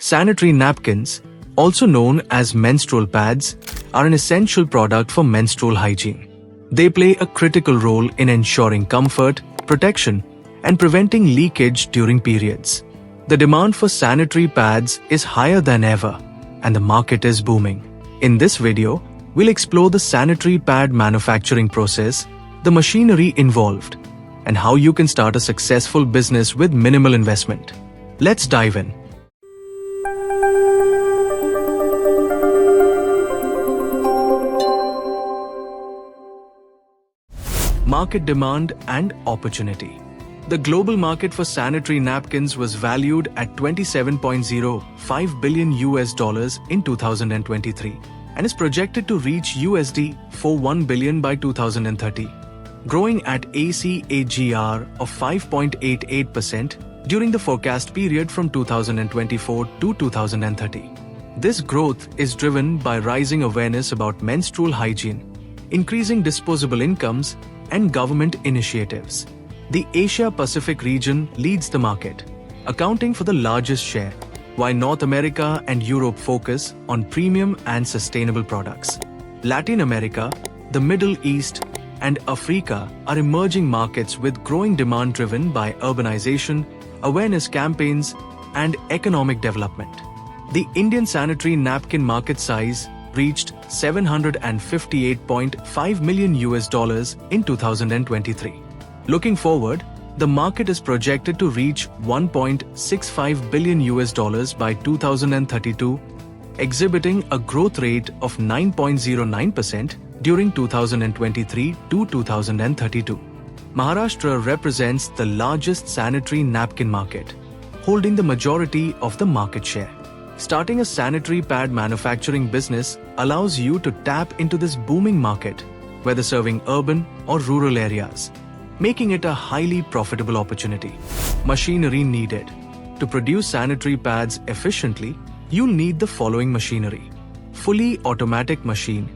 Sanitary napkins, also known as menstrual pads, are an essential product for menstrual hygiene. They play a critical role in ensuring comfort, protection, and preventing leakage during periods. The demand for sanitary pads is higher than ever, and the market is booming. In this video, we'll explore the sanitary pad manufacturing process, the machinery involved, and how you can start a successful business with minimal investment. Let's dive in. Market demand and opportunity. The global market for sanitary napkins was valued at $27.05 billion in 2023 and is projected to reach $41 billion by 2030, growing at a CAGR of 5.88% during the forecast period from 2024 to 2030. This growth is driven by rising awareness about menstrual hygiene, increasing disposable incomes, and government initiatives. The Asia-Pacific region leads the market, accounting for the largest share, while North America and Europe focus on premium and sustainable products. Latin America, the Middle East, and Africa are emerging markets with growing demand driven by urbanization, awareness campaigns, and economic development. The Indian sanitary napkin market size reached $758.5 million in 2023. Looking forward, the market is projected to reach $1.65 billion by 2032, exhibiting a growth rate of 9.09% during 2023 to 2032. Maharashtra represents the largest sanitary napkin market, holding the majority of the market share. Starting a sanitary pad manufacturing business allows you to tap into this booming market, whether serving urban or rural areas, making it a highly profitable opportunity. Machinery needed. To produce sanitary pads efficiently, you'll need the following machinery. Fully automatic machine,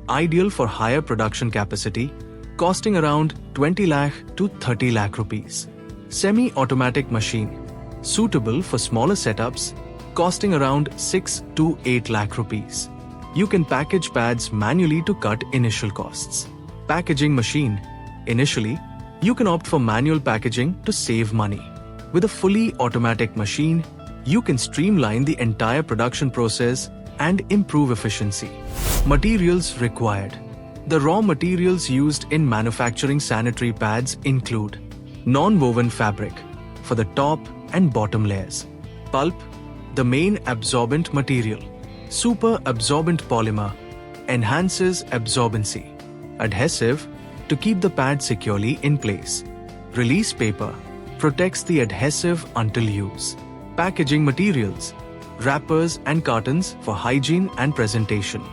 ideal for higher production capacity, costing around 20 lakh to 30 lakh rupees. Semi-automatic machine, suitable for smaller setups, costing around 6 to 8 lakh rupees. You can package pads manually to cut initial costs. Packaging machine. Initially, you can opt for manual packaging to save money. With a fully automatic machine, you can streamline the entire production process and improve efficiency. Materials required. The raw materials used in manufacturing sanitary pads include non-woven fabric for the top and bottom layers, pulp, the main absorbent material, super absorbent polymer, enhances absorbency, adhesive to keep the pad securely in place, release paper, protects the adhesive until use, packaging materials, wrappers and cartons for hygiene and presentation.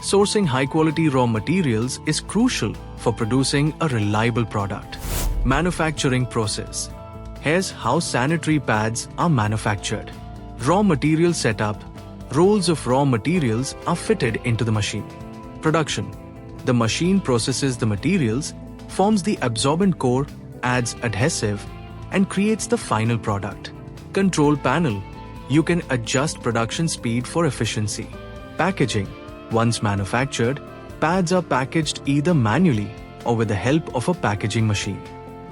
Sourcing high-quality raw materials is crucial for producing a reliable product. Manufacturing process. Here's how sanitary pads are manufactured. Raw material setup. Rolls of raw materials are fitted into the machine. Production. The machine processes the materials, forms the absorbent core, adds adhesive, and creates the final product. Control panel. You can adjust production speed for efficiency. Packaging. Once manufactured, pads are packaged either manually or with the help of a packaging machine.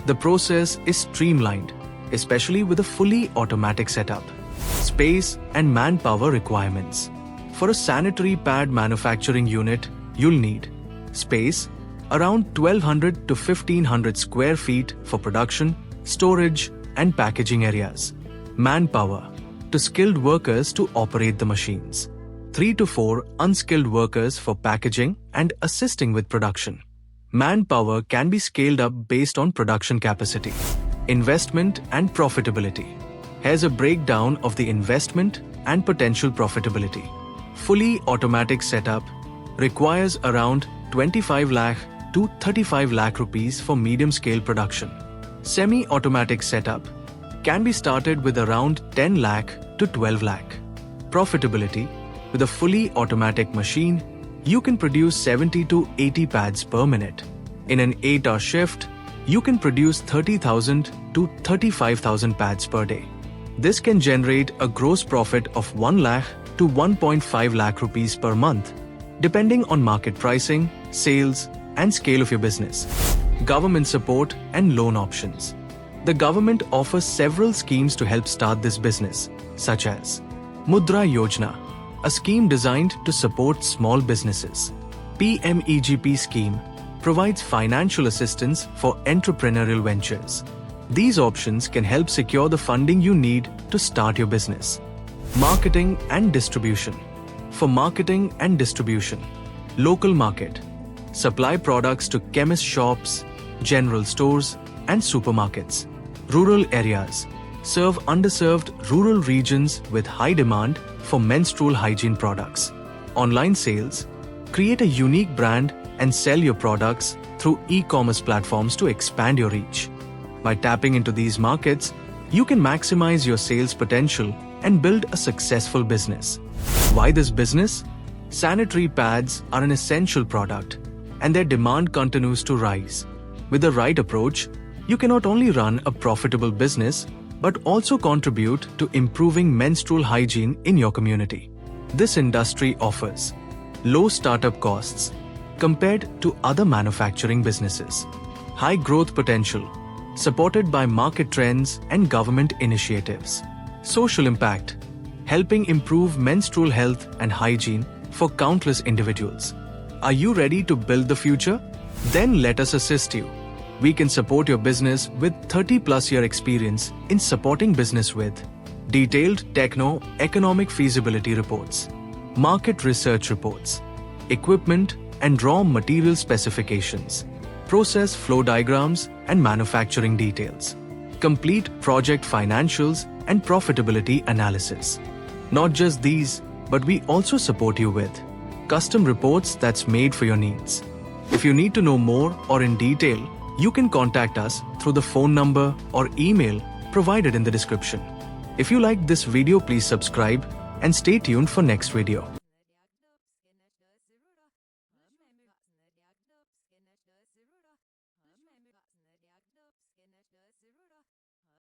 The process is streamlined, especially with a fully automatic setup. Space and manpower requirements. For a sanitary pad manufacturing unit, you'll need space, around 1200 to 1500 square feet for production, storage, and packaging areas. Manpower, to skilled workers to operate the machines. 3 to 4 unskilled workers for packaging and assisting with production. Manpower can be scaled up based on production capacity. Investment and profitability. Here's a breakdown of the investment and potential profitability. Fully automatic setup requires around 25 lakh to 35 lakh rupees for medium-scale production. Semi-automatic setup can be started with around 10 lakh to 12 lakh. Profitability. With a fully automatic machine, you can produce 70 to 80 pads per minute. In an 8-hour shift, you can produce 30,000 to 35,000 pads per day. This can generate a gross profit of 1 lakh to 1.5 lakh rupees per month, depending on market pricing, sales, and scale of your business. Government support and loan options. The government offers several schemes to help start this business, such as Mudra Yojana, a scheme designed to support small businesses. PMEGP scheme provides financial assistance for entrepreneurial ventures. These options can help secure the funding you need to start your business. Marketing and distribution. For marketing and distribution, local market. Supply products to chemist shops, general stores, and supermarkets. Rural areas. Serve underserved rural regions with high demand for menstrual hygiene products. Online sales. Create a unique brand and sell your products through e-commerce platforms to expand your reach. By tapping into these markets, you can maximize your sales potential and build a successful business. Why this business? Sanitary pads are an essential product, and their demand continues to rise. With the right approach, you can not only run a profitable business, but also contribute to improving menstrual hygiene in your community. This industry offers low startup costs compared to other manufacturing businesses, high growth potential, supported by market trends and government initiatives. Social impact, helping improve menstrual health and hygiene for countless individuals. Are you ready to build the future? Then let us assist you. We can support your business with 30+ year experience in supporting business with detailed techno-economic feasibility reports, market research reports, equipment and raw material specifications, process flow diagrams and manufacturing details, complete project financials and profitability analysis. Not just these, but we also support you with custom reports that's made for your needs. If you need to know more or in detail, you can contact us through the phone number or email provided in the description. If you liked this video, please subscribe and stay tuned for next video.